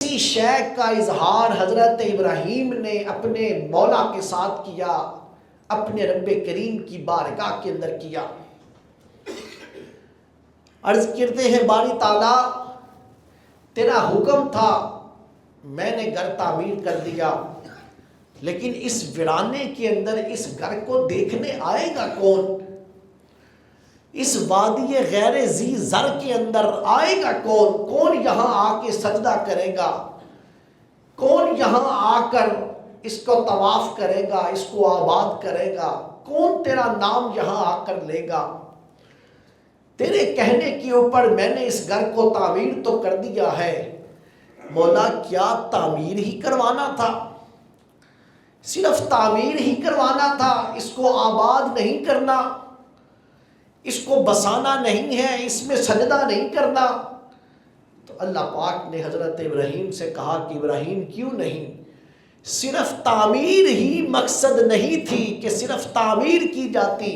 اسی شے کا اظہار حضرت ابراہیم نے اپنے مولا کے ساتھ کیا، اپنے رب کریم کی بارگاہ کے اندر کیا۔ عرض کرتے ہیں باری تعالیٰ تیرا حکم تھا، میں نے گھر تعمیر کر دیا، لیکن اس ویرانے کے اندر اس گھر کو دیکھنے آئے گا کون؟ اس وادی غیر ذی زر کے اندر آئے گا کون؟ کون یہاں آ کے سجدہ کرے گا؟ کون یہاں آ کر اس کو طواف کرے گا، اس کو آباد کرے گا؟ کون تیرا نام یہاں آ کر لے گا؟ تیرے کہنے کے اوپر میں نے اس گھر کو تعمیر تو کر دیا ہے، مولا کیا تعمیر ہی کروانا تھا؟ صرف تعمیر ہی کروانا تھا، اس کو آباد نہیں کرنا، اس کو بسانا نہیں ہے، اس میں سجدہ نہیں کرنا؟ تو اللہ پاک نے حضرت ابراہیم سے کہا کہ ابراہیم کیوں نہیں، صرف تعمیر ہی مقصد نہیں تھی کہ صرف تعمیر کی جاتی،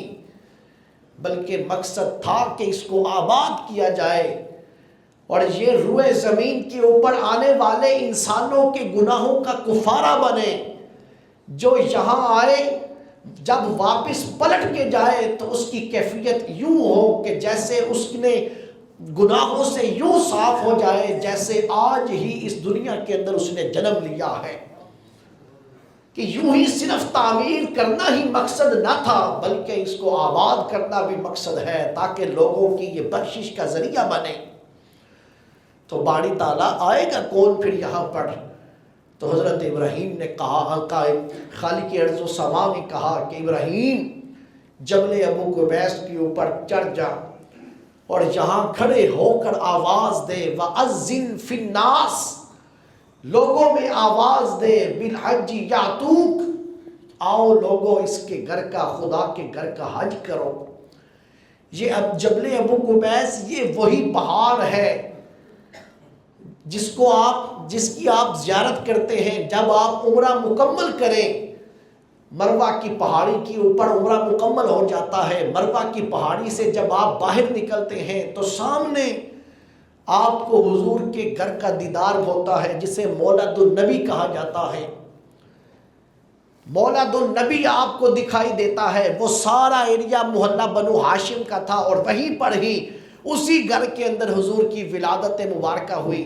بلکہ مقصد تھا کہ اس کو آباد کیا جائے، اور یہ روئے زمین کے اوپر آنے والے انسانوں کے گناہوں کا کفارہ بنے۔ جو یہاں آئے جب واپس پلٹ کے جائے تو اس کی کیفیت یوں ہو کہ جیسے اس نے گناہوں سے یوں صاف ہو جائے جیسے آج ہی اس دنیا کے اندر اس نے جنم لیا ہے۔ کہ یوں ہی صرف تعمیر کرنا ہی مقصد نہ تھا، بلکہ اس کو آباد کرنا بھی مقصد ہے تاکہ لوگوں کی یہ بخشش کا ذریعہ بنے۔ تو باری تعالیٰ آئے گا کون پھر یہاں پر؟ تو حضرت ابراہیم نے کہا، خالق ارض و سما نے کہا کہ ابراہیم جبل ابو قبیس کے اوپر چڑھ جا اور یہاں کھڑے ہو کر آواز دے، وَأَذِّن فِي النَّاسِ، لوگوں میں آواز دے، بِالْحَجِّ یَأْتُوک، آؤ لوگوں اس کے گھر کا، خدا کے گھر کا حج کرو۔ یہ اب جبل ابو قبیس یہ وہی پہاڑ ہے جس کی آپ زیارت کرتے ہیں جب آپ عمرہ مکمل کریں۔ مروہ کی پہاڑی کے اوپر عمرہ مکمل ہو جاتا ہے، مروہ کی پہاڑی سے جب آپ باہر نکلتے ہیں تو سامنے آپ کو حضور کے گھر کا دیدار ہوتا ہے، جسے مولد النبی کہا جاتا ہے۔ مولد النبی آپ کو دکھائی دیتا ہے، وہ سارا ایریا محلہ بنو ہاشم کا تھا، اور وہیں پر ہی اسی گھر کے اندر حضور کی ولادت مبارکہ ہوئی۔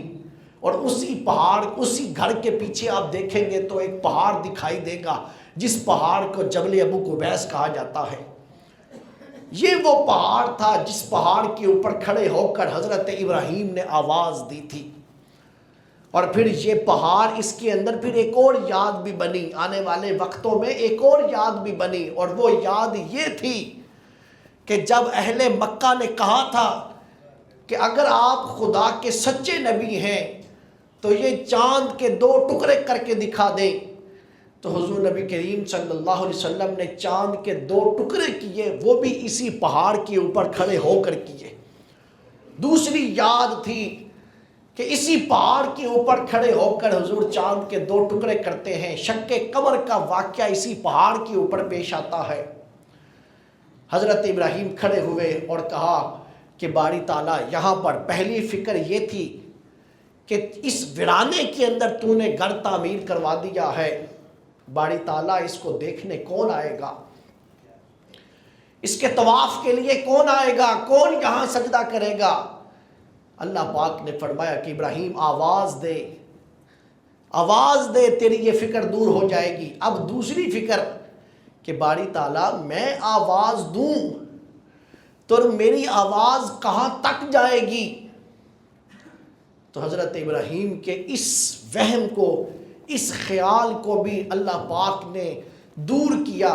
اور اسی پہاڑ، اسی گھر کے پیچھے آپ دیکھیں گے تو ایک پہاڑ دکھائی دے گا جس پہاڑ کو جبل ابو قبیس کہا جاتا ہے۔ یہ وہ پہاڑ تھا جس پہاڑ کے اوپر کھڑے ہو کر حضرت ابراہیم نے آواز دی تھی۔ اور پھر یہ پہاڑ، اس کے اندر پھر ایک اور یاد بھی بنی، آنے والے وقتوں میں ایک اور یاد بھی بنی، اور وہ یاد یہ تھی کہ جب اہل مکہ نے کہا تھا کہ اگر آپ خدا کے سچے نبی ہیں تو یہ چاند کے 2 ٹکڑے کر کے دکھا دیں، تو حضور نبی کریم صلی اللہ علیہ وسلم نے چاند کے 2 ٹکڑے کیے، وہ بھی اسی پہاڑ کے اوپر کھڑے ہو کر کیے۔ دوسری یاد تھی کہ اسی پہاڑ کے اوپر کھڑے ہو کر حضور چاند کے 2 ٹکڑے کرتے ہیں۔ شق قمر کا واقعہ اسی پہاڑ کے اوپر پیش آتا ہے۔ حضرت ابراہیم کھڑے ہوئے اور کہا کہ باری تعالیٰ یہاں پر پہلی فکر یہ تھی کہ اس ویرانے کے اندر تو نے گھر تعمیر کروا دیا ہے، باری تعالیٰ اس کو دیکھنے کون آئے گا؟ اس کے طواف کے لیے کون آئے گا؟ کون یہاں سجدہ کرے گا؟ اللہ پاک نے فرمایا کہ ابراہیم آواز دے، آواز دے، تیری یہ فکر دور ہو جائے گی۔ اب دوسری فکر کہ باری تعالیٰ میں آواز دوں تو میری آواز کہاں تک جائے گی؟ تو حضرت ابراہیم کے اس وہم کو، اس خیال کو بھی اللہ پاک نے دور کیا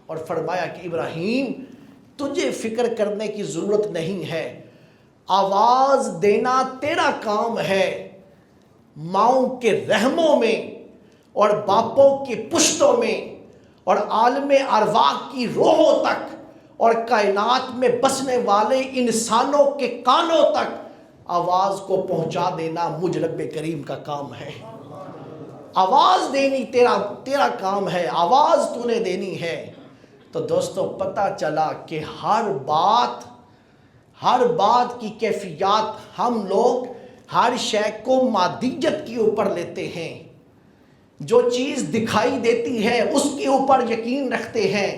اور فرمایا کہ ابراہیم تجھے فکر کرنے کی ضرورت نہیں ہے، آواز دینا تیرا کام ہے۔ ماؤں کے رحموں میں اور باپوں کی پشتوں میں اور عالم ارواح کی روحوں تک اور کائنات میں بسنے والے انسانوں کے کانوں تک آواز کو پہنچا دینا مجھ رب کریم کا کام ہے۔ آواز دینی تیرا کام ہے، آواز تو نے دینی ہے۔ تو دوستو پتہ چلا کہ ہر بات کی کیفیات ہم لوگ ہر شے کو مادیت کے اوپر لیتے ہیں، جو چیز دکھائی دیتی ہے اس کے اوپر یقین رکھتے ہیں۔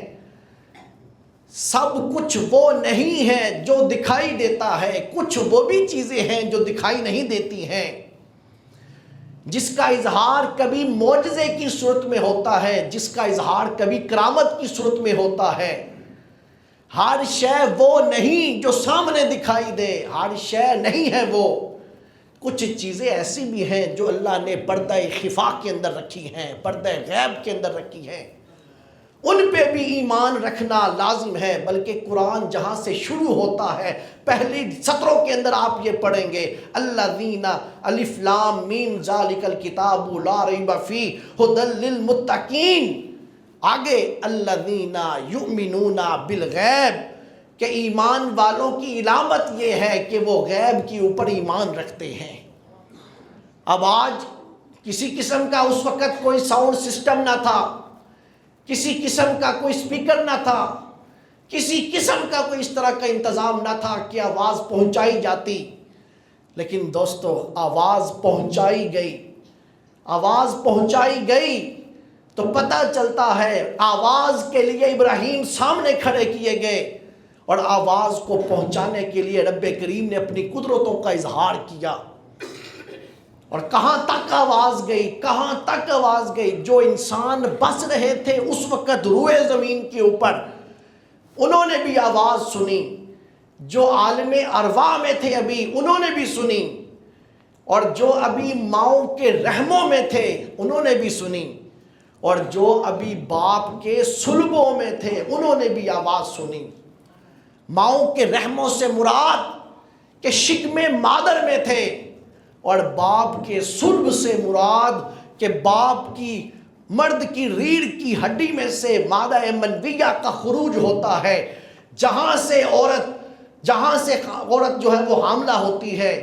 سب کچھ وہ نہیں ہے جو دکھائی دیتا ہے، کچھ وہ بھی چیزیں ہیں جو دکھائی نہیں دیتی ہیں، جس کا اظہار کبھی معجزے کی صورت میں ہوتا ہے، جس کا اظہار کبھی کرامت کی صورت میں ہوتا ہے۔ ہر شے وہ نہیں جو سامنے دکھائی دے، ہر شے نہیں ہے وہ۔ کچھ چیزیں ایسی بھی ہیں جو اللہ نے پردہ خفا کے اندر رکھی ہیں، پردہ غیب کے اندر رکھی ہیں، ان پہ بھی ایمان رکھنا لازم ہے۔ بلکہ قرآن جہاں سے شروع ہوتا ہے، پہلی سطروں کے اندر آپ یہ پڑھیں گے، الذین الف لام میم ذالک الکتاب لا ریب فیہ ھدی للمتقین، آگے الذین یؤمنون بالغیب، کہ ایمان والوں کی علامت یہ ہے کہ وہ غیب کے اوپر ایمان رکھتے ہیں۔ اب آج کسی قسم کا اس وقت کوئی ساؤنڈ سسٹم نہ تھا، کسی قسم کا کوئی سپیکر نہ تھا، کسی قسم کا کوئی اس طرح کا انتظام نہ تھا کہ آواز پہنچائی جاتی، لیکن دوستو آواز پہنچائی گئی، آواز پہنچائی گئی تو پتہ چلتا ہے آواز کے لیے ابراہیم سامنے کھڑے کیے گئے، اور آواز کو پہنچانے کے لیے رب کریم نے اپنی قدرتوں کا اظہار کیا۔ اور کہاں تک آواز گئی، کہاں تک آواز گئی، جو انسان بس رہے تھے اس وقت روئے زمین کے اوپر، انہوں نے بھی آواز سنی، جو عالم ارواح میں تھے ابھی انہوں نے بھی سنی، اور جو ابھی ماؤں کے رحموں میں تھے انہوں نے بھی سنی، اور جو ابھی باپ کے صلبوں میں تھے انہوں نے بھی آواز سنی۔ ماؤں کے رحموں سے مراد کہ شکم مادر میں تھے، اور باپ کے صلب سے مراد کہ باپ کی مرد کی ریڑھ کی ہڈی میں سے مادہ منویہ کا خروج ہوتا ہے، جہاں سے عورت جو ہے وہ حاملہ ہوتی ہے۔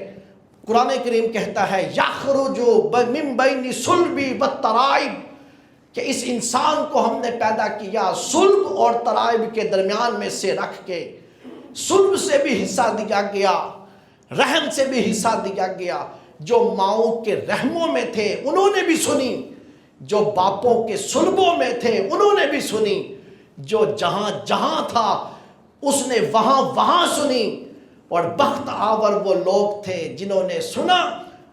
قرآن کریم کہتا ہے یخرج من بین صلب والترائب، کہ اس انسان کو ہم نے پیدا کیا صلب اور ترائب کے درمیان میں سے رکھ کے۔ صلب سے بھی حصہ دیا گیا، رحم سے بھی حصہ دیا گیا۔ جو ماؤں کے رحموں میں تھے انہوں نے بھی سنی، جو باپوں کے صلبوں میں تھے انہوں نے بھی سنی، جو جہاں جہاں تھا اس نے وہاں وہاں سنی۔ اور بخت آور وہ لوگ تھے جنہوں نے سنا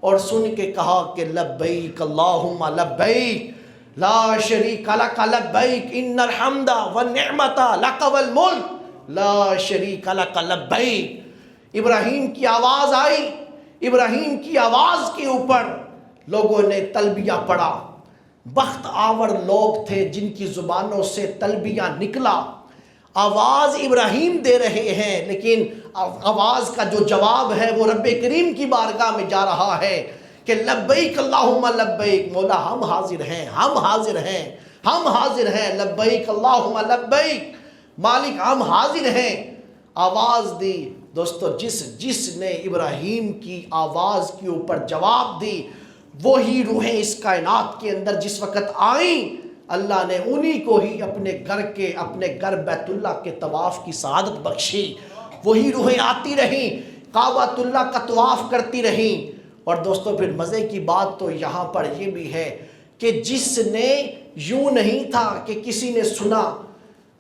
اور سن کے کہا کہ لبیک اللہم لبیک لا شریک لک لبیک ان الحمد والنعمت لک والملک لا شریک لک لبیک۔ ابراہیم کی آواز آئی، ابراہیم کی آواز کے اوپر لوگوں نے تلبیہ پڑھا۔ بخت آور لوگ تھے جن کی زبانوں سے تلبیہ نکلا۔ آواز ابراہیم دے رہے ہیں، لیکن آواز کا جو جواب ہے وہ رب کریم کی بارگاہ میں جا رہا ہے کہ لبیک اللہم لبیک، مولا ہم حاضر ہیں، ہم حاضر ہیں، ہم حاضر ہیں، لبیک اللہم لبیک، مالک ہم حاضر ہیں۔ آواز دی دوستو، جس نے ابراہیم کی آواز کے اوپر جواب دی، وہی روحیں اس کائنات کے اندر جس وقت آئیں، اللہ نے انہی کو ہی اپنے گھر بیت اللہ کے طواف کی سعادت بخشی۔ وہی روحیں آتی رہیں، کعبۃ اللہ کا طواف کرتی رہیں۔ اور دوستو پھر مزے کی بات تو یہاں پر یہ بھی ہے کہ جس نے یوں نہیں تھا کہ کسی نے سنا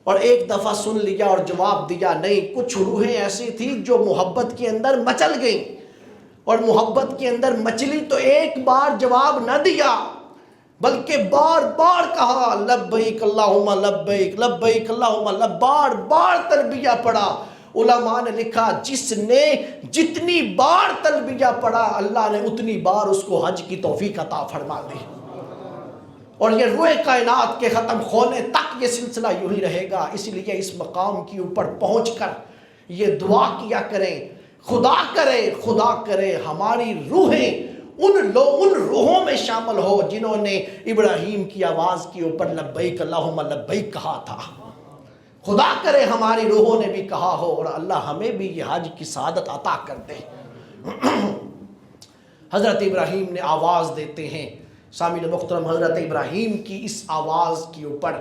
اور ایک دفعہ سن لیا اور جواب دیا، نہیں، کچھ روحیں ایسی تھیں جو محبت کے اندر مچل گئیں، اور محبت کے اندر مچلی تو ایک بار جواب نہ دیا بلکہ بار بار کہا لبیک اللہم لبیک لبیک اللہم لبیک، بار بار تلبیہ پڑھا۔ علماء نے لکھا جس نے جتنی بار تلبیہ پڑھا اللہ نے اتنی بار اس کو حج کی توفیق عطا فرما دی۔ اور یہ روئے کائنات کے ختم ہونے تک یہ سلسلہ یوں ہی رہے گا۔ اس لیے اس مقام کے اوپر پہنچ کر یہ دعا کیا کریں، خدا کرے ہماری روحیں ان روحوں میں شامل ہو جنہوں نے ابراہیم کی آواز کے اوپر لبیک اللہم لبیک کہا تھا۔ خدا کرے ہماری روحوں نے بھی کہا ہو، اور اللہ ہمیں بھی یہ حج کی سعادت عطا کر دے۔ حضرت ابراہیم نے آواز دیتے ہیں۔ سامعین محترم، حضرت ابراہیم کی اس آواز کے اوپر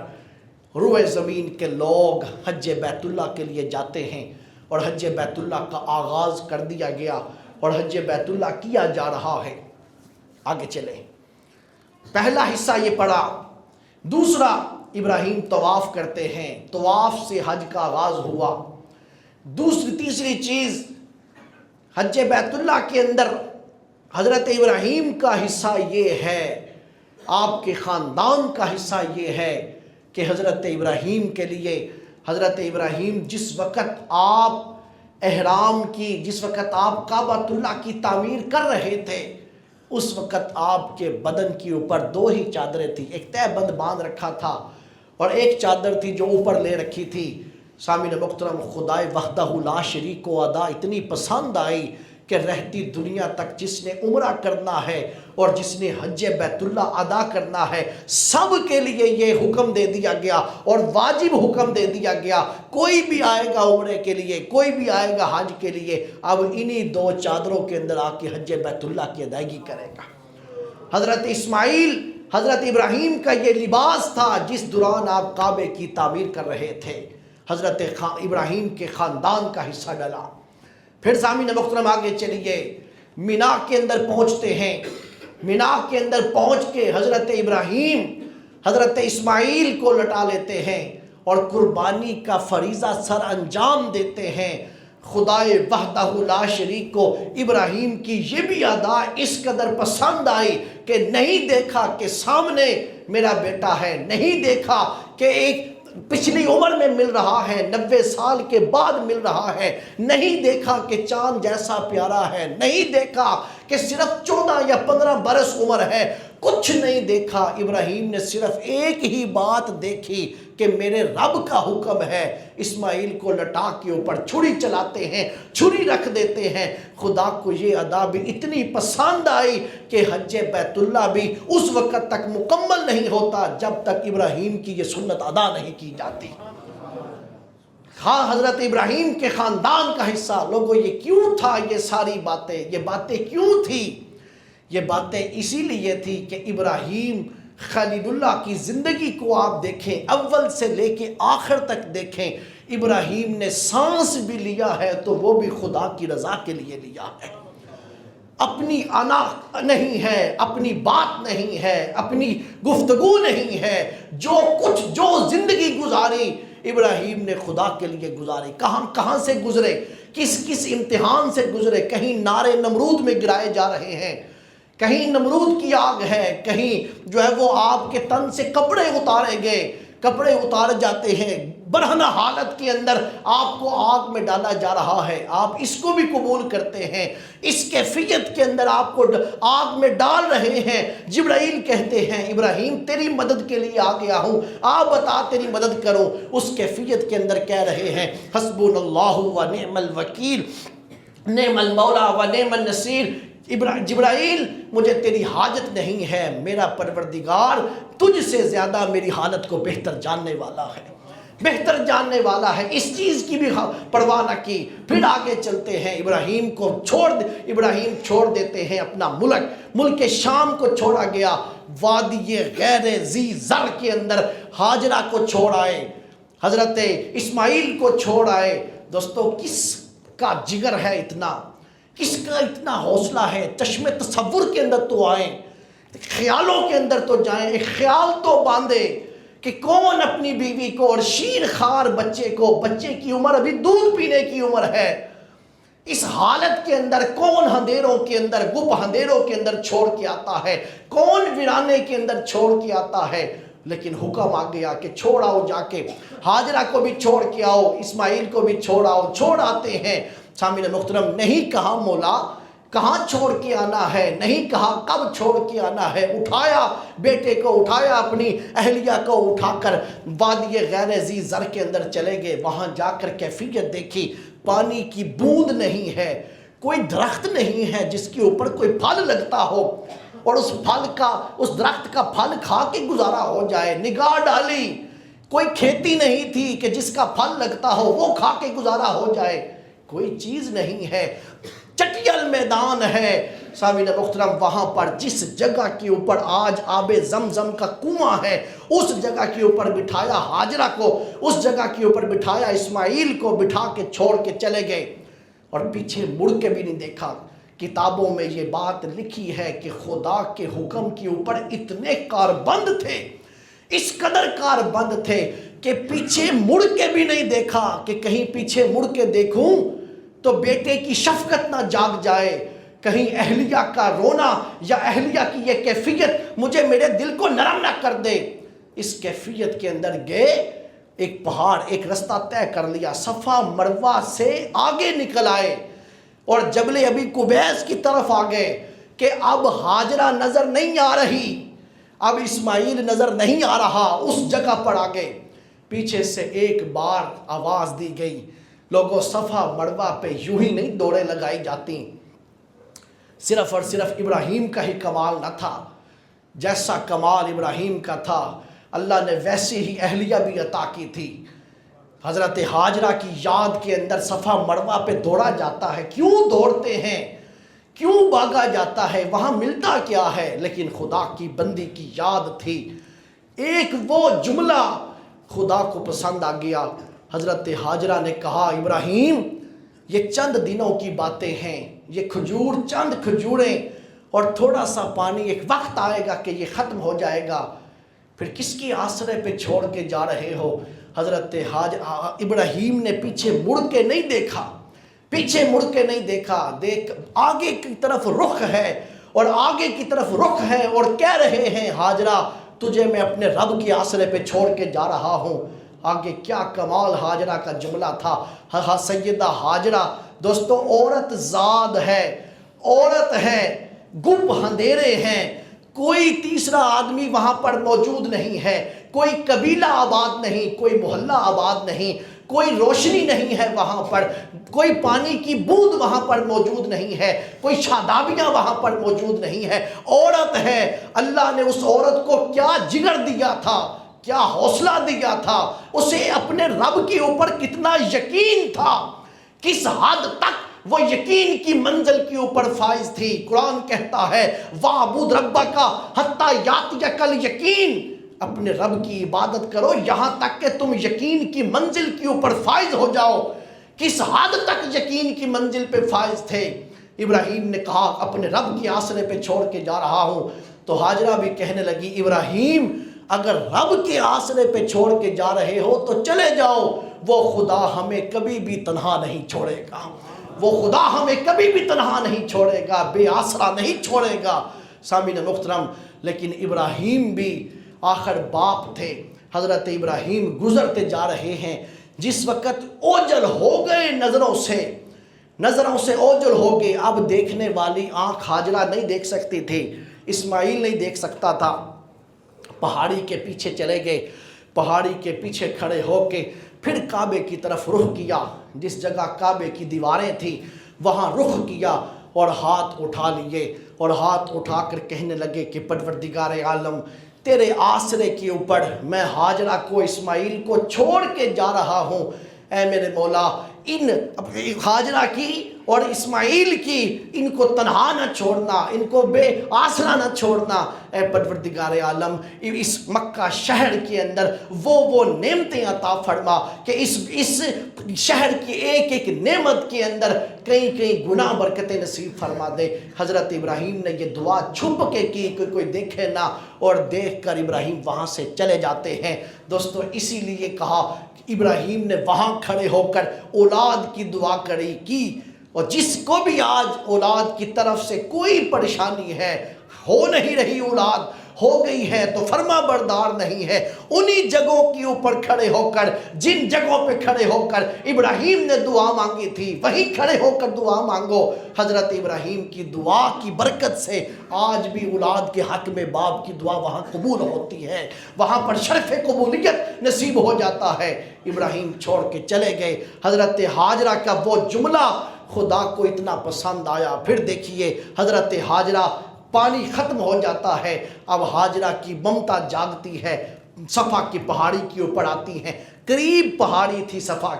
روئے زمین کے لوگ حج بیت اللہ کے لیے جاتے ہیں، اور حج بیت اللہ کا آغاز کر دیا گیا۔ اور حج بیت اللہ کیا جا رہا ہے۔ آگے چلیں، پہلا حصہ یہ پڑا۔ دوسرا، ابراہیم طواف کرتے ہیں، طواف سے حج کا آغاز ہوا۔ تیسری چیز، حج بیت اللہ کے اندر حضرت ابراہیم کا حصہ یہ ہے، آپ کے خاندان کا حصہ یہ ہے کہ حضرت ابراہیم کے لیے، حضرت ابراہیم جس وقت آپ جس وقت آپ کعبۃ اللہ کی تعمیر کر رہے تھے، اس وقت آپ کے بدن کے اوپر 2 ہی چادریں تھیں، ایک تہ بند باندھ رکھا تھا اور ایک چادر تھی جو اوپر لے رکھی تھی۔ سامعین محترم، خدائے وحدہ لا شریک کو ادا اتنی پسند آئی کہ رہتی دنیا تک جس نے عمرہ کرنا ہے اور جس نے حج بیت اللہ ادا کرنا ہے، سب کے لیے یہ حکم دے دیا گیا اور واجب حکم دے دیا گیا، کوئی بھی آئے گا عمرے کے لیے، کوئی بھی آئے گا حج کے لیے، اب انہی 2 چادروں کے اندر آ کے حج بیت اللہ کی ادائیگی کرے گا۔ حضرت اسماعیل، حضرت ابراہیم کا یہ لباس تھا جس دوران آپ کعبے کی تعمیر کر رہے تھے، حضرت ابراہیم کے خاندان کا حصہ ڈلا۔ پھر سامعین محترم آگے چلیے، مینا کے اندر پہنچتے ہیں۔ مینا کے اندر پہنچ کے حضرت ابراہیم حضرت اسماعیل کو لٹا لیتے ہیں اور قربانی کا فریضہ سر انجام دیتے ہیں۔ خدائے وحدہ لا شریک کو ابراہیم کی یہ بھی ادا اس قدر پسند آئی کہ نہیں دیکھا کہ سامنے میرا بیٹا ہے، نہیں دیکھا کہ ایک پچھلی عمر میں مل رہا ہے، 90 سال کے بعد مل رہا ہے، نہیں دیکھا کہ چاند جیسا پیارا ہے، نہیں دیکھا کہ صرف 14 یا 15 برس عمر ہے، کچھ نہیں دیکھا۔ ابراہیم نے صرف ایک ہی بات دیکھی کہ میرے رب کا حکم ہے۔ اسماعیل کو لٹا کے اوپر چھری چلاتے ہیں، چھری رکھ دیتے ہیں۔ خدا کو یہ ادا بھی اتنی پسند آئی کہ حج بیت اللہ بھی اس وقت تک مکمل نہیں ہوتا جب تک ابراہیم کی یہ سنت ادا نہیں کی جاتی۔ ہاں، حضرت ابراہیم کے خاندان کا حصہ۔ لوگوں، یہ کیوں تھا؟ یہ ساری باتیں، یہ باتیں کیوں تھی؟ یہ باتیں اسی لیے تھی کہ ابراہیم خلیل اللہ کی زندگی کو آپ دیکھیں، اول سے لے کے آخر تک دیکھیں، ابراہیم نے سانس بھی لیا ہے تو وہ بھی خدا کی رضا کے لیے لیا ہے۔ اپنی انا نہیں ہے، اپنی بات نہیں ہے، اپنی گفتگو نہیں ہے، جو زندگی گزاری ابراہیم نے خدا کے لیے گزاری۔ کہاں سے گزرے، کس امتحان سے گزرے؟ کہیں نارے نمرود میں گرائے جا رہے ہیں، کہیں نمرود کی آگ ہے، کہیں جو ہے وہ آپ کے تن سے کپڑے اتارے گئے، کپڑے اتارے جاتے ہیں، برہنہ حالت کے اندر آپ کو آگ میں ڈالا جا رہا ہے، آپ اس کو بھی قبول کرتے ہیں، اس کیفیت کے اندر آپ کو آگ میں ڈال رہے ہیں۔ جبرائیل کہتے ہیں ابراہیم تیری مدد کے لیے آ گیا ہوں، آپ بتا تیری مدد کرو۔ اس کیفیت کے اندر کہہ رہے ہیں حسبنا اللہ و نعم الوکیل، نعم المولا و نعم النصیر۔ جبرائیل مجھے تیری حاجت نہیں ہے، میرا پروردگار تجھ سے زیادہ میری حالت کو بہتر جاننے والا ہے، بہتر جاننے والا ہے، اس چیز کی بھی پرواہ نہ کی۔ پھر آگے چلتے ہیں، ابراہیم چھوڑ دیتے ہیں اپنا ملک شام کو چھوڑا گیا، وادی غیر ذی زر کے اندر ہاجرہ کو چھوڑ آئے، حضرت اسماعیل کو چھوڑ آئے۔ دوستو، کس کا جگر ہے اتنا، کس کا اتنا حوصلہ ہے؟ چشم تصور کے اندر تو آئیں، خیالوں کے اندر تو جائیں، ایک خیال تو باندھے کہ کون اپنی بیوی کو اور شیر خار بچے کی عمر ابھی دودھ پینے کی عمر ہے، اس حالت کے اندر کون اندھیروں کے اندر اندھیروں کے اندر چھوڑ کے آتا ہے، کون ویرانے کے اندر چھوڑ کے آتا ہے؟ لیکن حکم آ گیا کہ چھوڑ آؤ، جا کے ہاجرہ کو بھی چھوڑ کے آؤ، اسماعیل کو بھی چھوڑ آؤ۔ چھوڑ آتے ہیں۔ سامعین محترم، نہیں کہا مولا کہاں چھوڑ کے آنا ہے، نہیں کہا کب چھوڑ کے آنا ہے، اٹھایا بیٹے کو، اٹھایا اپنی اہلیہ کو اٹھا کر وادی غیر ذی زر کے اندر چلے گئے۔ وہاں جا کر کیفیت دیکھی، پانی کی بوند نہیں ہے، کوئی درخت نہیں ہے جس کے اوپر کوئی پھل لگتا ہو اور اس درخت کا پھل کھا کے گزارا ہو جائے۔ نگاہ ڈالی، کوئی کھیتی نہیں تھی کہ جس کا پھل لگتا ہو وہ کھا کے گزارا ہو جائے، کوئی چیز نہیں ہے، چٹیل میدان ہے۔ سامعین محترم، وہاں پر جس جگہ کے اوپر آج آب زمزم کا کنواں ہے، اس جگہ کے اوپر بٹھایا ہاجرہ کو، اس جگہ کے اوپر بٹھایا اسماعیل کو، بٹھا کے چھوڑ کے چلے گئے اور پیچھے مڑ کے بھی نہیں دیکھا۔ کتابوں میں یہ بات لکھی ہے کہ خدا کے حکم کے اوپر اتنے کاربند تھے، اس قدر کاربند تھے کہ پیچھے مڑ کے بھی نہیں دیکھا کہ کہیں پیچھے مڑ کے دیکھوں تو بیٹے کی شفقت نہ جاگ جائے، کہیں اہلیہ کا رونا یا اہلیہ کی یہ کیفیت مجھے میرے دل کو نرم نہ کر دے۔ اس کیفیت کے اندر گئے، ایک پہاڑ، ایک رستہ طے کر لیا، صفا مروہ سے آگے نکل آئے اور جبل ابی قبیس کی طرف آ گئے کہ اب ہاجرہ نظر نہیں آ رہی، اب اسماعیل نظر نہیں آ رہا، اس جگہ پر آ گئے۔ پیچھے سے ایک بار آواز دی گئی، لوگوں صفا مروہ پہ یوں ہی نہیں دوڑیں لگائی جاتی، صرف اور صرف ابراہیم کا ہی کمال نہ تھا، جیسا کمال ابراہیم کا تھا اللہ نے ویسی ہی اہلیہ بھی عطا کی تھی۔ حضرت ہاجرہ کی یاد کے اندر صفا مروہ پہ دوڑا جاتا ہے، کیوں دوڑتے ہیں، کیوں بھاگا جاتا ہے، وہاں ملتا کیا ہے؟ لیکن خدا کی بندی کی یاد تھی، ایک وہ جملہ خدا کو پسند آ گیا۔ حضرت ہاجرہ نے کہا ابراہیم یہ چند دنوں کی باتیں ہیں، یہ کھجور چند کھجوریں اور تھوڑا سا پانی، ایک وقت آئے گا کہ یہ ختم ہو جائے گا، پھر کس کی آسرے پہ چھوڑ کے جا رہے ہو؟ حضرت ابراہیم نے پیچھے مڑ کے نہیں دیکھا، پیچھے مڑ کے نہیں دیکھا، دیکھ آگے کی طرف رخ ہے، اور آگے کی طرف رخ ہے اور کہہ رہے ہیں ہاجرہ تجھے میں اپنے رب کے آسرے پہ چھوڑ کے جا رہا ہوں۔ آگے کیا کمال ہاجرہ کا جملہ تھا، سیدہ ہاجرہ دوستو عورت زاد ہے، عورت ہے، گپ اندھیرے ہیں، کوئی تیسرا آدمی وہاں پر موجود نہیں ہے، کوئی قبیلہ آباد نہیں، کوئی محلہ آباد نہیں، کوئی روشنی نہیں ہے وہاں پر، کوئی پانی کی بوند وہاں پر موجود نہیں ہے، کوئی شادابیاں وہاں پر موجود نہیں ہے، عورت ہے۔ اللہ نے اس عورت کو کیا جگر دیا تھا، کیا حوصلہ دیا تھا، اسے اپنے رب کے اوپر کتنا یقین تھا، کس حد تک وہ یقین کی منزل کے اوپر فائز تھی۔ قرآن کہتا ہے وَاعْبُدْ رَبَّكَ حَتَّى يَأْتِيَكَ الْيَقِينُ، اپنے رب کی عبادت کرو یہاں تک کہ تم یقین کی منزل کے اوپر فائز ہو جاؤ۔ کس حد تک یقین کی منزل پہ فائز تھے؟ ابراہیم نے کہا اپنے رب کے آسرے پہ چھوڑ کے جا رہا ہوں، تو ہاجرہ بھی کہنے لگی ابراہیم اگر رب کے آسرے پہ چھوڑ کے جا رہے ہو تو چلے جاؤ، وہ خدا ہمیں کبھی بھی تنہا نہیں چھوڑے گا، وہ خدا ہمیں کبھی بھی تنہا نہیں چھوڑے گا، بے آسرا نہیں چھوڑے گا۔ سامعین محترم، لیکن ابراہیم بھی آخر باپ تھے، حضرت ابراہیم گزرتے جا رہے ہیں، جس وقت اوجل ہو گئے نظروں سے اوجل ہو گئے، اب دیکھنے والی آنکھ ہاجرہ نہیں دیکھ سکتی تھی، اسماعیل نہیں دیکھ سکتا تھا، پہاڑی کے پیچھے چلے گئے، پہاڑی کے پیچھے کھڑے ہو کے پھر کعبے کی طرف رخ کیا، جس جگہ کعبے کی دیواریں تھیں وہاں رخ کیا اور ہاتھ اٹھا لیے، اور ہاتھ اٹھا کر کہنے لگے کہ پروردگار عالم تیرے آسرے کے اوپر میں ہاجرہ کو اسماعیل کو چھوڑ کے جا رہا ہوں، اے میرے مولا ان ہاجرہ کی اور اسماعیل کی ان کو تنہا نہ چھوڑنا، ان کو بے آسرا نہ چھوڑنا، اے پروردگار عالم اس مکہ شہر کے اندر وہ نعمتیں عطا فرما کہ اس شہر کی ایک ایک نعمت کے اندر کئی گناہ برکتیں نصیب فرما دے۔ حضرت ابراہیم نے یہ دعا چھپ کے کی کہ کوئی دیکھے نہ، اور دیکھ کر ابراہیم وہاں سے چلے جاتے ہیں۔ دوستو اسی لیے کہا ابراہیم نے وہاں کھڑے ہو کر اولاد کی دعا کی، اور جس کو بھی آج اولاد کی طرف سے کوئی پریشانی ہے، ہو نہیں رہی اولاد، ہو گئی ہے تو فرما بردار نہیں ہے، انہی جگہوں کے اوپر کھڑے ہو کر، جن جگہوں پہ کھڑے ہو کر ابراہیم نے دعا مانگی تھی وہیں کھڑے ہو کر دعا مانگو۔ حضرت ابراہیم کی دعا کی برکت سے آج بھی اولاد کے حق میں باپ کی دعا وہاں قبول ہوتی ہے، وہاں پر شرف قبولیت نصیب ہو جاتا ہے۔ ابراہیم چھوڑ کے چلے گئے، حضرت ہاجرہ کا وہ جملہ خدا کو اتنا پسند آیا۔ پھر دیکھیے حضرت ہاجرہ، پانی ختم ہو جاتا ہے، اب ہاجرہ کی ممتا جاگتی ہے، صفا کی پہاڑی کے اوپر آتی ہیں، قریب پہاڑی تھی صفا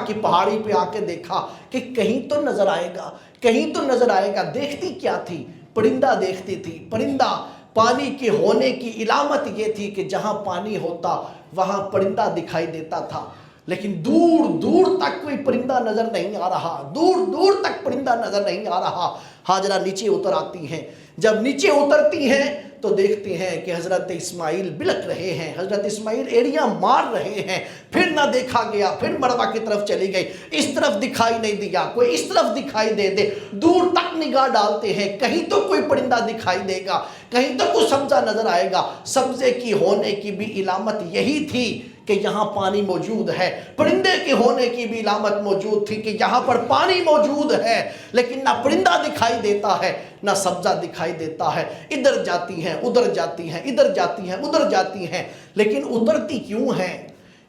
کی پہاڑی پہ آ کے دیکھا کہ کہیں تو نظر آئے گا، کہیں تو نظر آئے گا۔ دیکھتی کیا تھی؟ پرندہ دیکھتی تھی، پرندہ پانی کے ہونے کی علامت یہ تھی کہ جہاں پانی ہوتا وہاں پرندہ دکھائی دیتا تھا، لیکن دور دور تک کوئی پرندہ نظر نہیں آ رہا، دور دور تک پرندہ نظر نہیں آ رہا۔ ہاجرہ نیچے اتر آتی ہیں، جب نیچے اترتی ہیں تو دیکھتے ہیں کہ حضرت اسماعیل بلک رہے ہیں، حضرت اسماعیل ایڑیاں مار رہے ہیں۔ پھر نہ دیکھا گیا، پھر مروہ کی طرف چلی گئی، اس طرف دکھائی نہیں دیا، کوئی اس طرف دکھائی دے دے، دور تک نگاہ ڈالتے ہیں، کہیں تو کوئی پرندہ دکھائی دے گا، کہیں تو کوئی سبزہ نظر آئے گا۔ سبزے کی ہونے کی بھی علامت یہی تھی کہ یہاں پانی موجود ہے، پرندے کے ہونے کی بھی علامت موجود تھی کہ یہاں پر پانی موجود ہے، لیکن نہ پرندہ دکھائی دیتا ہے نہ سبزہ دکھائی دیتا ہے۔ ادھر جاتی ہیں، ادھر جاتی ہیں، ادھر جاتی ہیں، ادھر جاتی ہیں، لیکن اترتی کیوں ہیں؟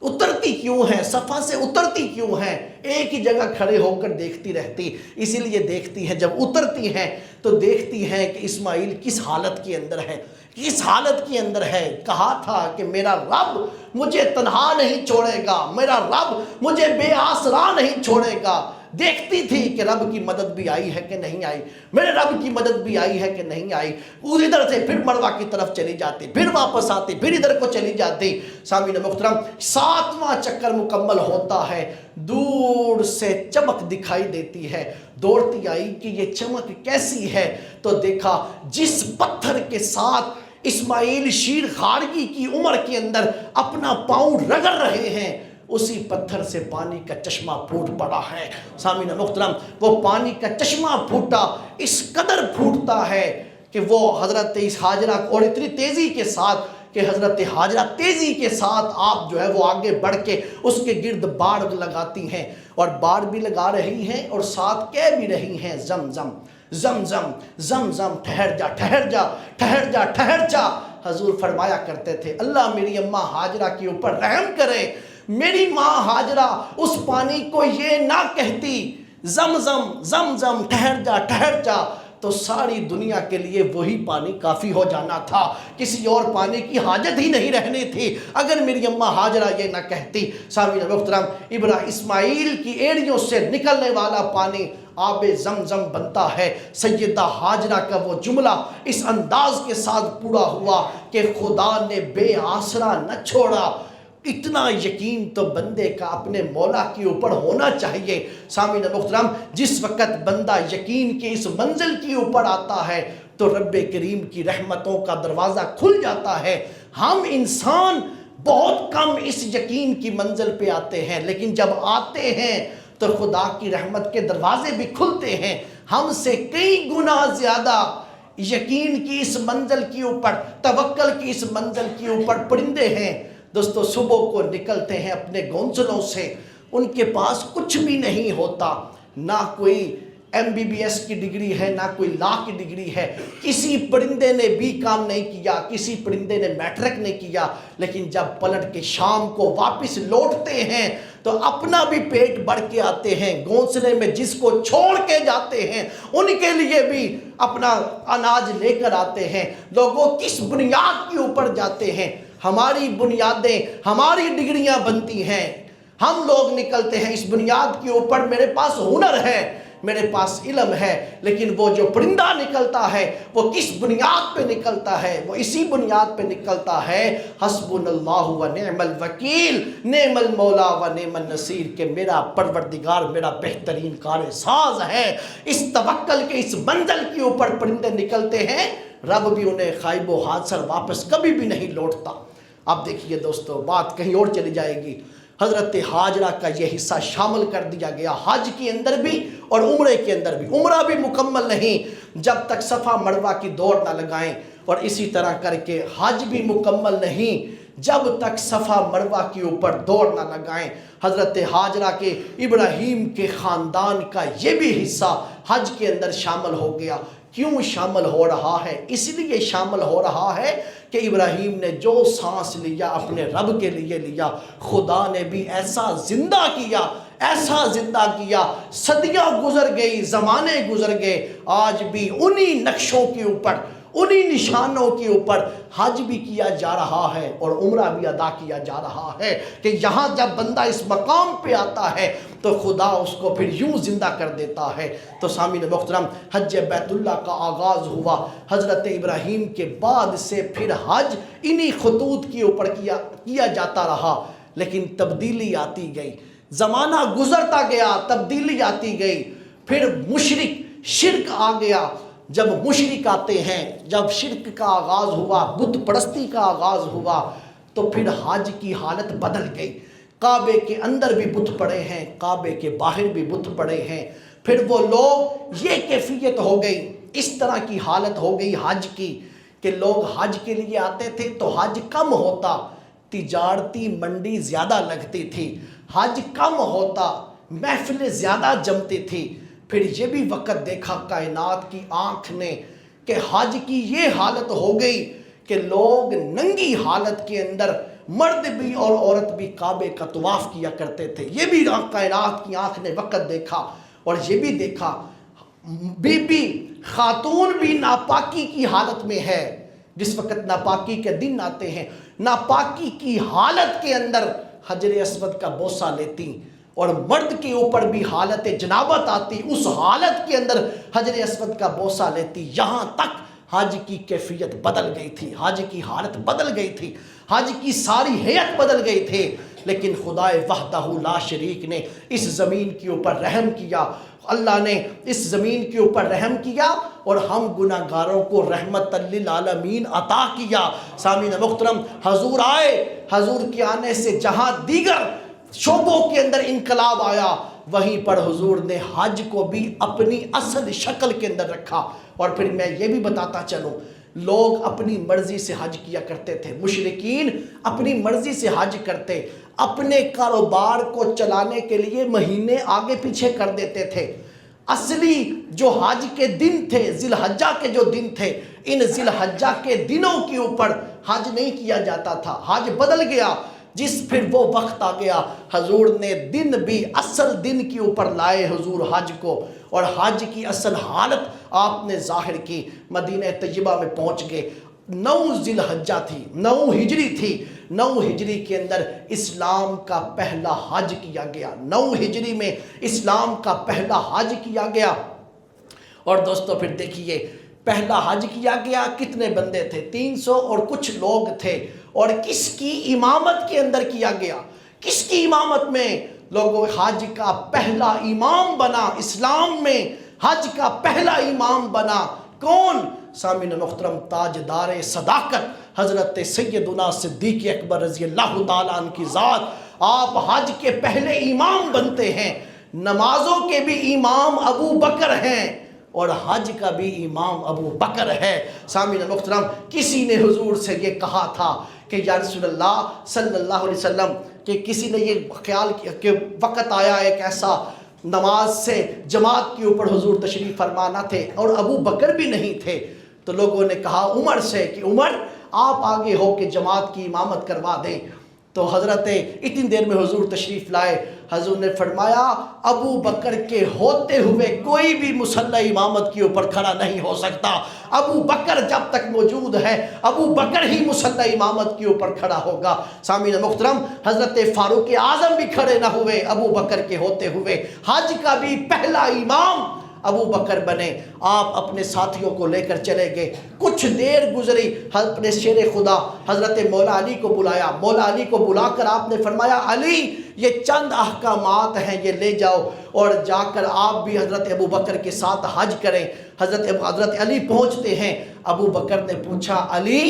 اترتی کیوں ہیں؟ صفا سے اترتی کیوں ہیں؟ ایک ہی جگہ کھڑے ہو کر دیکھتی رہتی، اسی لیے دیکھتی ہیں، جب اترتی ہیں تو دیکھتی ہیں کہ اسماعیل کس حالت کے اندر ہے، کس حالت کے اندر ہے۔ کہا تھا کہ میرا رب مجھے تنہا نہیں چھوڑے گا، میرا رب مجھے بے آسرا نہیں چھوڑے گا۔ دیکھتی تھی کہ رب کی مدد بھی آئی ہے کہ نہیں آئی، میرے رب کی مدد بھی آئی ہے کہ نہیں آئی۔ ادھر سے پھر مروہ کی طرف چلی جاتی، پھر واپس آتی، پھر ادھر کو چلی جاتی۔ سامعین محترم، 7واں چکر مکمل ہوتا ہے، دور سے چمک دکھائی دیتی ہے۔ دوڑتی آئی کہ یہ چمک کیسی ہے، تو دیکھا جس پتھر کے ساتھ اسماعیل شیر خارگی کی عمر کے اندر اپنا پاؤں رگڑ رہے ہیں، اسی پتھر سے پانی کا چشمہ پھوٹ پڑا ہے۔ سامعین محترم، وہ پانی کا چشمہ پھوٹا، اس قدر پھوٹتا ہے کہ وہ حضرت ہاجرہ، اور اتنی تیزی کے ساتھ کہ حضرت ہاجرہ تیزی کے ساتھ آپ جو ہے وہ آگے بڑھ کے اس کے گرد باڑ لگاتی ہیں، اور باڑ بھی لگا رہی ہیں اور ساتھ کہہ بھی رہی ہیں زمزم زمزم زمزم، ٹھہر جا ٹھہر جا ٹھہر جا ٹھہر جا۔ حضور فرمایا کرتے تھے اللہ میری اماں ہاجرہ کے اوپر رحم کرے، میری ماں ہاجرہ اس پانی کو یہ نہ کہتی زمزم زمزم ٹھہر جا ٹھہر جا، تو ساری دنیا کے لیے وہی پانی کافی ہو جانا تھا، کسی اور پانی کی حاجت ہی نہیں رہنی تھی اگر میری اماں ہاجرہ یہ نہ کہتی۔ سامعین محترم، اسماعیل کی ایڑیوں سے نکلنے والا پانی آب زمزم بنتا ہے۔ سیدہ ہاجرہ کا وہ جملہ اس انداز کے ساتھ پورا ہوا کہ خدا نے بے آسرا نہ چھوڑا۔ اتنا یقین تو بندے کا اپنے مولا کے اوپر ہونا چاہیے۔ سامعین محترم، جس وقت بندہ یقین کے اس منزل کے اوپر آتا ہے تو رب کریم کی رحمتوں کا دروازہ کھل جاتا ہے۔ ہم انسان بہت کم اس یقین کی منزل پہ آتے ہیں، لیکن جب آتے ہیں تو خدا کی رحمت کے دروازے بھی کھلتے ہیں۔ ہم سے کئی گنا زیادہ یقین کی اس منزل کے اوپر، توکل کی اس منزل کے اوپر پرندے ہیں۔ دوستو، صبح کو نکلتے ہیں اپنے گھونسلوں سے، ان کے پاس کچھ بھی نہیں ہوتا، نہ کوئی MBBS کی ڈگری ہے، نہ کوئی لا کی ڈگری ہے، کسی پرندے نے بھی کام نہیں کیا، کسی پرندے نے میٹرک نہیں کیا، لیکن جب پلٹ کے شام کو واپس لوٹتے ہیں تو اپنا بھی پیٹ بھر کے آتے ہیں، گھونسلے میں جس کو چھوڑ کے جاتے ہیں ان کے لیے بھی اپنا اناج لے کر آتے ہیں۔ لوگوں کس بنیاد کے اوپر جاتے ہیں؟ ہماری بنیادیں، ہماری ڈگریاں بنتی ہیں، ہم لوگ نکلتے ہیں اس بنیاد کے اوپر، میرے پاس ہنر ہے، میرے پاس علم ہے، لیکن وہ جو پرندہ نکلتا ہے وہ کس بنیاد پہ نکلتا ہے؟ وہ اسی بنیاد پہ نکلتا ہے حسبنا اللہ و نعم الوکیل، نعم المولا و نعم النصیر، کہ میرا پروردگار میرا بہترین کار ساز ہے۔ اس توکل کے اس منزل کے اوپر پرندے نکلتے ہیں، رب بھی انہیں خائب و حاضر واپس کبھی بھی نہیں لوٹتا۔ اب دیکھیے دوستو، بات کہیں اور چلی جائے گی۔ حضرت ہاجرہ کا یہ حصہ شامل کر دیا گیا حج کے اندر بھی اور عمرے کے اندر بھی۔ عمرہ بھی مکمل نہیں جب تک صفا مروہ کی دوڑ نہ لگائیں، اور اسی طرح کر کے حج بھی مکمل نہیں جب تک صفا مروہ کے اوپر دوڑ نہ لگائیں۔ حضرت ہاجرہ کے ابراہیم کے خاندان کا یہ بھی حصہ حج کے اندر شامل ہو گیا۔ کیوں شامل ہو رہا ہے؟ اس لیے شامل ہو رہا ہے کہ ابراہیم نے جو سانس لیا اپنے رب کے لیے لیا، خدا نے بھی ایسا زندہ کیا، ایسا زندہ کیا، صدیاں گزر گئی، زمانے گزر گئے، آج بھی انہی نقشوں کے اوپر، انہی نشانوں کے اوپر حج بھی کیا جا رہا ہے اور عمرہ بھی ادا کیا جا رہا ہے، کہ یہاں جب بندہ اس مقام پہ آتا ہے تو خدا اس کو پھر یوں زندہ کر دیتا ہے۔ تو سامعین محترم، حج بیت اللہ کا آغاز ہوا حضرت ابراہیم کے بعد سے، پھر حج انہی خطوط کے اوپر کیا جاتا رہا۔ لیکن تبدیلی آتی گئی، زمانہ گزرتا گیا، تبدیلی آتی گئی، پھر مشرک شرک آ گیا۔ جب مشرک آتے ہیں، جب شرک کا آغاز ہوا، بت پرستی کا آغاز ہوا، تو پھر حج کی حالت بدل گئی۔ کعبے کے اندر بھی بت پڑے ہیں، کعبے کے باہر بھی بت پڑے ہیں۔ پھر وہ لوگ، یہ کیفیت ہو گئی، اس طرح کی حالت ہو گئی حج کی کہ لوگ حج کے لیے آتے تھے تو حج کم ہوتا، تجارتی منڈی زیادہ لگتی تھی، حج کم ہوتا، محفلیں زیادہ جمتی تھی۔ پھر یہ بھی وقت دیکھا کائنات کی آنکھ نے کہ حج کی یہ حالت ہو گئی کہ لوگ ننگی حالت کے اندر، مرد بھی اور عورت بھی کعبے کا طواف کیا کرتے تھے۔ یہ بھی کائنات کی آنکھ نے وقت دیکھا، اور یہ بھی دیکھا بی بی خاتون بھی ناپاکی کی حالت میں ہے۔ جس وقت ناپاکی کے دن آتے ہیں، ناپاکی کی حالت کے اندر حجر اسود کا بوسہ لیتی، اور مرد کے اوپر بھی حالت جنابت آتی، اس حالت کے اندر حجر اسود کا بوسہ لیتی۔ یہاں تک حج کی کیفیت بدل گئی تھی، حج کی حالت بدل گئی تھی، حج کی ساری ہیئت بدل گئی تھی۔ لیکن خدائے وحدہ لا شریک نے اس زمین کے اوپر رحم کیا، اللہ نے اس زمین کے اوپر رحم کیا، اور ہم گناہ گاروں کو رحمت للعالمین عطا کیا۔ سامعین محترم، حضور آئے، حضور کے آنے سے جہاں دیگر شعبوں کے اندر انقلاب آیا، وہیں پر حضور نے حج کو بھی اپنی اصل شکل کے اندر رکھا۔ اور پھر میں یہ بھی بتاتا چلوں، لوگ اپنی مرضی سے حج کیا کرتے تھے، مشرکین اپنی مرضی سے حج کرتے، اپنے کاروبار کو چلانے کے لیے مہینے آگے پیچھے کر دیتے تھے۔ اصلی جو حج کے دن تھے، ذی الحجہ کے جو دن تھے، ان ذی الحجہ کے دنوں کے اوپر حج نہیں کیا جاتا تھا، حج بدل گیا۔ جس پھر وہ وقت آ گیا، حضور نے دن بھی اصل دن کے اوپر لائے حضور حج کو، اور حج کی اصل حالت آپ نے ظاہر کی۔ مدینہ طیبہ میں پہنچ گئے، 9 ذی الحجہ تھی، 9 ہجری تھی، 9 ہجری کے اندر اسلام کا پہلا حج کیا گیا، 9 ہجری میں اسلام کا پہلا حج کیا گیا۔ اور دوستو پھر دیکھیے، پہلا حج کیا گیا، کتنے بندے تھے؟ 300 اور کچھ لوگ تھے، اور کس کی امامت کے اندر کیا گیا؟ کس کی امامت میں؟ لوگوں، حج کا پہلا امام بنا اسلام میں، حج کا پہلا امام بنا کون؟ سامعین محترم، تاجدار صداقت حضرت سیدنا صدیق اکبر رضی اللہ تعالیٰ عنہ کی ذات، آپ حج کے پہلے امام بنتے ہیں۔ نمازوں کے بھی امام ابو بکر ہیں، اور حج کا بھی امام ابو بکر ہے۔ سامعین محترم، کسی نے حضور سے یہ کہا تھا کہ یا رسول اللہ صلی اللہ علیہ وسلم، کہ کسی نے یہ خیال کیا کہ وقت آیا ایک ایسا، نماز سے جماعت کے اوپر حضور تشریف فرما نہ تھے اور ابو بکر بھی نہیں تھے، تو لوگوں نے کہا عمر سے کہ عمر آپ آگے ہو کے جماعت کی امامت کروا دیں۔ تو حضرت اتنی دیر میں حضور تشریف لائے، حضور نے فرمایا ابو بکر کے ہوتے ہوئے کوئی بھی مصلی امامت کے اوپر کھڑا نہیں ہو سکتا، ابو بکر جب تک موجود ہے ابو بکر ہی مصلی امامت کے اوپر کھڑا ہوگا۔ سامعین محترم، حضرت فاروق اعظم بھی کھڑے نہ ہوئے ابو بکر کے ہوتے ہوئے، حج کا بھی پہلا امام ابو بکر بنے۔ آپ اپنے ساتھیوں کو لے کر چلے گئے، کچھ دیر گزری، اپنے شیر خدا حضرت مولا علی کو بلایا، مولا علی کو بلا کر آپ نے فرمایا علی یہ چند احکامات ہیں، یہ لے جاؤ اور جا کر آپ بھی حضرت ابو بکر کے ساتھ حج کریں۔ حضرت علی پہنچتے ہیں، ابو بکر نے پوچھا علی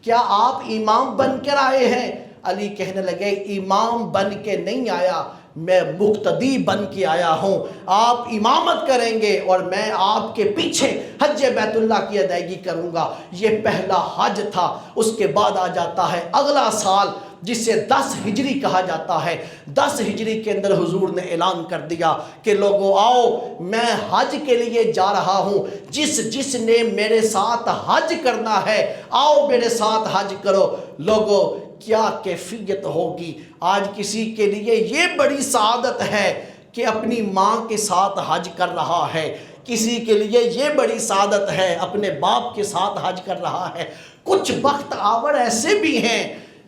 کیا آپ امام بن کر آئے ہیں؟ علی کہنے لگے امام بن کے نہیں آیا، میں مقتدی بن کے آیا ہوں، آپ امامت کریں گے اور میں آپ کے پیچھے حج بیت اللہ کی ادائیگی کروں گا۔ یہ پہلا حج تھا۔ اس کے بعد آ جاتا ہے اگلا سال جسے 10 ہجری کہا جاتا ہے۔ 10 ہجری کے اندر حضور نے اعلان کر دیا کہ لوگوں آؤ میں حج کے لیے جا رہا ہوں، جس نے میرے ساتھ حج کرنا ہے آؤ میرے ساتھ حج کرو۔ لوگوں کیا کیفیت ہوگی آج کسی کے لیے یہ بڑی سعادت ہے کہ اپنی ماں کے ساتھ حج کر رہا ہے، کسی کے لیے یہ بڑی سعادت ہے اپنے باپ کے ساتھ حج کر رہا ہے۔ کچھ بخت آور ایسے بھی ہیں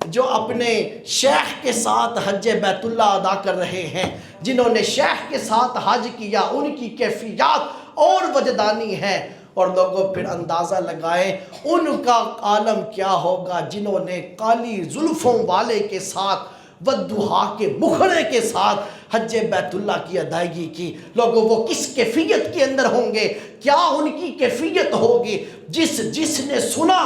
جو اپنے شیخ کے ساتھ حج بیت اللہ ادا کر رہے ہیں، جنہوں نے شیخ کے ساتھ حج کیا ان کی کیفیات اور وجدانی ہے۔ اور لوگوں پھر اندازہ لگائیں ان کا عالم کیا ہوگا جنہوں نے کالی زلفوں والے کے ساتھ والضحیٰ کے مکھڑے کے ساتھ حج بیت اللہ کی ادائیگی کی۔ لوگوں وہ کس کیفیت کے اندر ہوں گے، کیا ان کی کیفیت ہوگی؟ جس نے سنا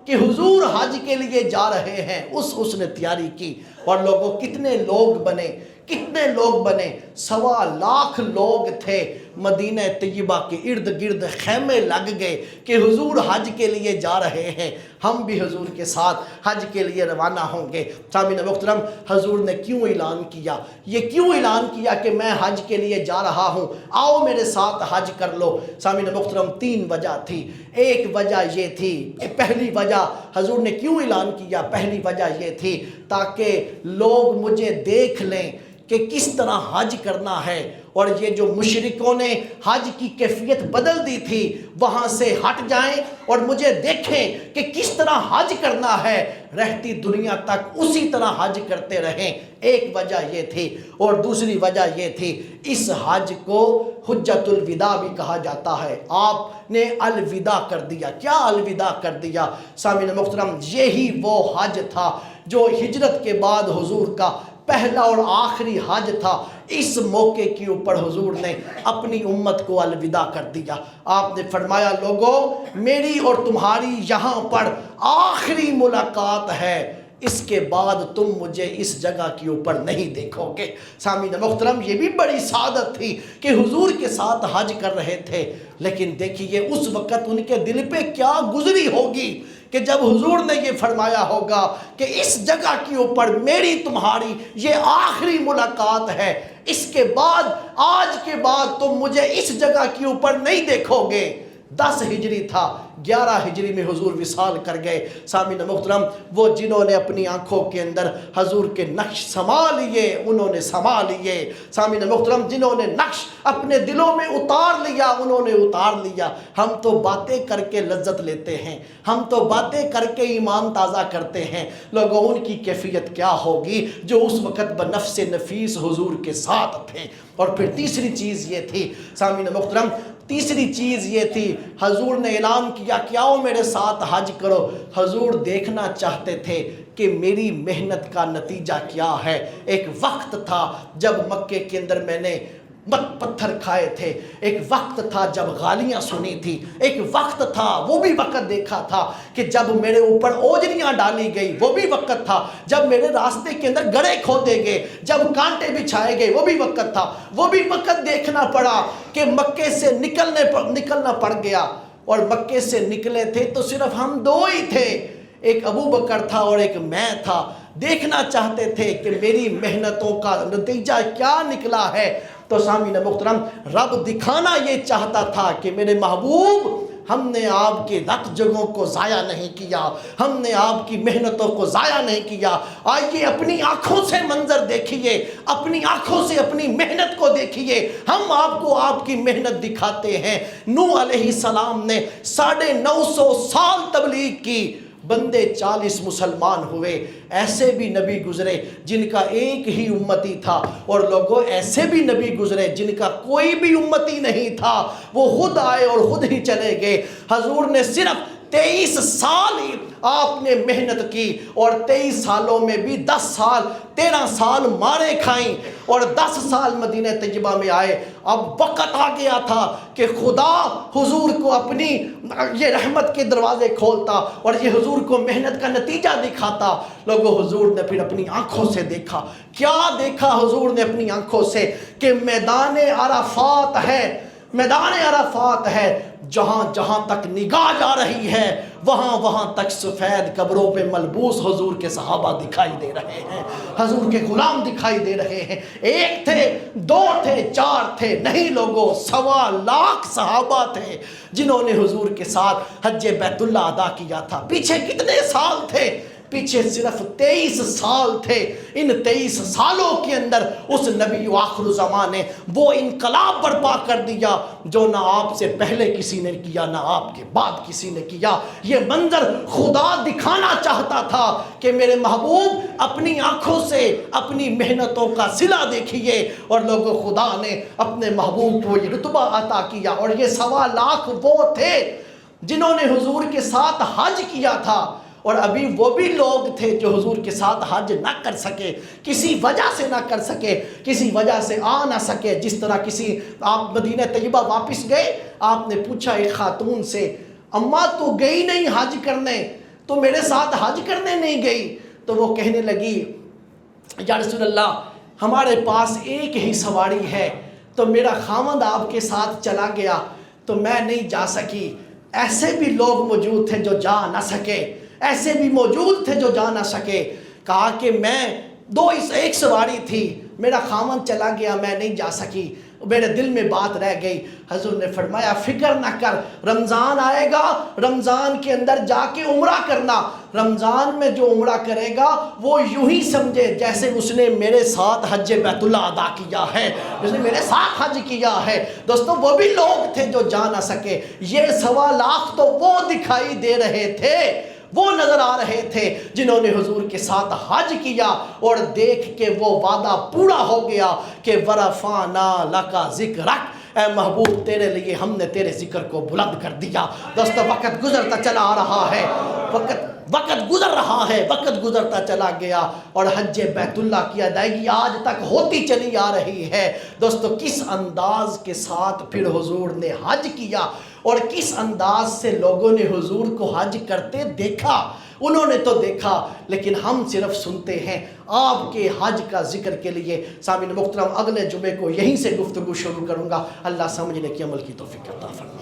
کہ حضور حج کے لیے جا رہے ہیں اس نے تیاری کی۔ اور لوگوں کتنے لوگ بنے، 1.25 لاکھ لوگ تھے۔ مدینہ طیبہ کے ارد گرد خیمے لگ گئے کہ حضور حج کے لیے جا رہے ہیں، ہم بھی حضور کے ساتھ حج کے لیے روانہ ہوں گے۔ سامعین محترم، حضور نے کیوں اعلان کیا؟ یہ کیوں اعلان کیا کہ میں حج کے لیے جا رہا ہوں، آؤ میرے ساتھ حج کر لو؟ سامعین محترم، 3 وجہ تھی۔ ایک وجہ یہ تھی، پہلی وجہ حضور نے کیوں اعلان کیا، پہلی وجہ یہ تھی تاکہ لوگ مجھے دیکھ لیں کہ کس طرح حج کرنا ہے، اور یہ جو مشرکوں نے حج کی کیفیت بدل دی تھی وہاں سے ہٹ جائیں اور مجھے دیکھیں کہ کس طرح حج کرنا ہے، رہتی دنیا تک اسی طرح حج کرتے رہیں۔ ایک وجہ یہ تھی، اور دوسری وجہ یہ تھی، اس حج کو حجۃ الوداع بھی کہا جاتا ہے۔ آپ نے الوداع کر دیا۔ کیا الوداع کر دیا؟ سامعین محترم، یہی وہ حج تھا جو ہجرت کے بعد حضور کا پہلا اور آخری حج تھا۔ اس موقع کے اوپر حضور نے اپنی امت کو الوداع کر دیا۔ آپ نے فرمایا، لوگوں میری اور تمہاری یہاں پر آخری ملاقات ہے، اس کے بعد تم مجھے اس جگہ کے اوپر نہیں دیکھو گے۔ سامعین محترم، یہ بھی بڑی سعادت تھی کہ حضور کے ساتھ حج کر رہے تھے، لیکن دیکھیے اس وقت ان کے دل پہ کیا گزری ہوگی کہ جب حضور نے یہ فرمایا ہوگا کہ اس جگہ کے اوپر میری تمہاری یہ آخری ملاقات ہے، اس کے بعد آج کے بعد تم مجھے اس جگہ کے اوپر نہیں دیکھو گے۔ 10 ہجری تھا، 11 ہجری میں حضور وصال کر گئے۔ سامعین محترم، وہ جنہوں نے اپنی آنکھوں کے اندر حضور کے نقش سما لیے انہوں نے سما لیے۔ سامعین محترم، جنہوں نے نقش اپنے دلوں میں اتار لیا انہوں نے اتار لیا۔ ہم تو باتیں کر کے لذت لیتے ہیں، ہم تو باتیں کر کے ایمان تازہ کرتے ہیں، لوگوں ان کی کیفیت کیا ہوگی جو اس وقت بنفس نفیس حضور کے ساتھ تھے۔ اور پھر تیسری چیز یہ تھی، سامعین محترم، تیسری چیز یہ تھی، حضور نے اعلان کیا کہ آؤ میرے ساتھ حج کرو۔ حضور دیکھنا چاہتے تھے کہ میری محنت کا نتیجہ کیا ہے۔ ایک وقت تھا جب مکے کے اندر میں نے پتھر کھائے تھے، ایک وقت تھا جب گالیاں سنی تھی، ایک وقت تھا، وہ بھی وقت دیکھا تھا کہ جب میرے اوپر اوجریاں ڈالی گئی، وہ بھی وقت تھا جب میرے راستے کے اندر گڑھے کھودے گئے، جب کانٹے بچھائے گئے، وہ بھی وقت تھا۔ وہ بھی وقت دیکھنا پڑا کہ مکے سے نکلنا پڑ گیا، اور مکے سے نکلے تھے تو صرف ہم 2 ہی تھے، ایک ابو بکر تھا اور ایک میں تھا۔ دیکھنا چاہتے تھے کہ میری محنتوں کا نتیجہ کیا نکلا ہے۔ تو سامعین محترم، رب دکھانا یہ چاہتا تھا کہ میرے محبوب، ہم نے آپ کی رت جگہوں کو ضائع نہیں کیا، ہم نے آپ کی محنتوں کو ضائع نہیں کیا۔ آئیے اپنی آنکھوں سے منظر دیکھیے، اپنی آنکھوں سے اپنی محنت کو دیکھیے، ہم آپ کو آپ کی محنت دکھاتے ہیں۔ نوح علیہ السلام نے 950 سال تبلیغ کی، بندے 40 مسلمان ہوئے۔ ایسے بھی نبی گزرے جن کا ایک ہی امتی تھا، اور لوگوں ایسے بھی نبی گزرے جن کا کوئی بھی امتی نہیں تھا، وہ خود آئے اور خود ہی چلے گئے۔ حضور نے صرف 23 سال ہی آپ نے محنت کی، اور 23 سالوں میں بھی 10 سال 13 سال مارے کھائیں، اور 10 سال مدینہ طیبہ میں آئے۔ اب وقت آ گیا تھا کہ خدا حضور کو اپنی یہ رحمت کے دروازے کھولتا اور یہ حضور کو محنت کا نتیجہ دکھاتا۔ لوگوں حضور نے پھر اپنی آنکھوں سے دیکھا۔ کیا دیکھا حضور نے اپنی آنکھوں سے؟ کہ میدان عرفات ہے، میدان عرفات ہے، جہاں جہاں تک نگاہ جا رہی ہے وہاں وہاں تک سفید قبروں پہ ملبوس حضور کے صحابہ دکھائی دے رہے ہیں، حضور کے غلام دکھائی دے رہے ہیں۔ 1 تھے، 2 تھے، 4 تھے، نہیں لوگوں، 1.25 لاکھ صحابہ تھے جنہوں نے حضور کے ساتھ حج بیت اللہ ادا کیا تھا۔ پیچھے کتنے سال تھے؟ پیچھے صرف 23 سال تھے۔ ان 23 سالوں کے اندر اس نبی آخر زمان نے وہ انقلاب برپا کر دیا جو نہ آپ سے پہلے کسی نے کیا نہ آپ کے بعد کسی نے کیا۔ یہ منظر خدا دکھانا چاہتا تھا کہ میرے محبوب اپنی آنکھوں سے اپنی محنتوں کا صلہ دیکھیے، اور لوگوں خدا نے اپنے محبوب کو یہ رتبہ عطا کیا۔ اور یہ 1.25 لاکھ وہ تھے جنہوں نے حضور کے ساتھ حج کیا تھا، اور ابھی وہ بھی لوگ تھے جو حضور کے ساتھ حج نہ کر سکے، کسی وجہ سے نہ کر سکے، کسی وجہ سے آ نہ سکے۔ جس طرح کسی آپ مدینہ طیبہ واپس گئے، آپ نے پوچھا ایک خاتون سے، اماں تو گئی نہیں حج کرنے، تو میرے ساتھ حج کرنے نہیں گئی؟ تو وہ کہنے لگی یا رسول اللہ ہمارے پاس ایک ہی سواری ہے، تو میرا خاوند آپ کے ساتھ چلا گیا تو میں نہیں جا سکی۔ ایسے بھی لوگ موجود تھے جو جا نہ سکے، ایسے بھی موجود تھے جو جا نہ سکے۔ کہا کہ میں ایک سواری تھی، میرا خاوند چلا گیا، میں نہیں جا سکی، میرے دل میں بات رہ گئی۔ حضور نے فرمایا فکر نہ کر، رمضان آئے گا، رمضان کے اندر جا کے عمرہ کرنا۔ رمضان میں جو عمرہ کرے گا وہ یوں ہی سمجھے جیسے اس نے میرے ساتھ حج بیت اللہ ادا کیا ہے، اس نے میرے ساتھ حج کیا ہے۔ دوستو وہ بھی لوگ تھے جو جا نہ سکے۔ یہ 1.25 لاکھ تو وہ دکھائی دے رہے تھے، وہ نظر آ رہے تھے جنہوں نے حضور کے ساتھ حج کیا، اور دیکھ کے وہ وعدہ پورا ہو گیا کہ وَرَفَعْنَا لَكَ ذِكْرَكَ، اے محبوب تیرے لیے ہم نے تیرے ذکر کو بلند کر دیا۔ دوستو وقت گزرتا چلا آ رہا ہے، وقت گزر رہا ہے، وقت گزرتا چلا گیا، اور حج بیت اللہ کی ادائیگی آج تک ہوتی چلی آ رہی ہے۔ دوستو کس انداز کے ساتھ پھر حضور نے حج کیا، اور کس انداز سے لوگوں نے حضور کو حج کرتے دیکھا۔ انہوں نے تو دیکھا لیکن ہم صرف سنتے ہیں۔ آپ کے حج کا ذکر کے لیے سامعین محترم اگلے جمعے کو یہیں سے گفتگو شروع کروں گا۔ اللہ سمجھنے کی عمل کی توفیق عطا فرمائے۔